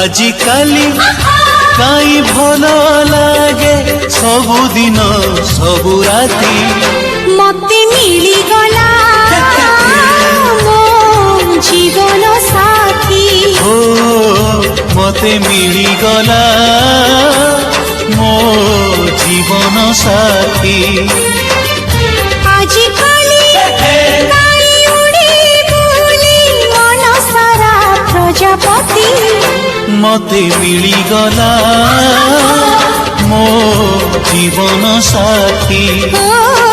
आजिकाली काई भल लागे सबुदिन सबु राती मते मिली गला मो जीवन साथी हो मते मिली गला मो जीवन साथी आजिकाली काई उड़ी बुली मन सारा प्रजापति मते मिली गला मो जीवन साथी ओ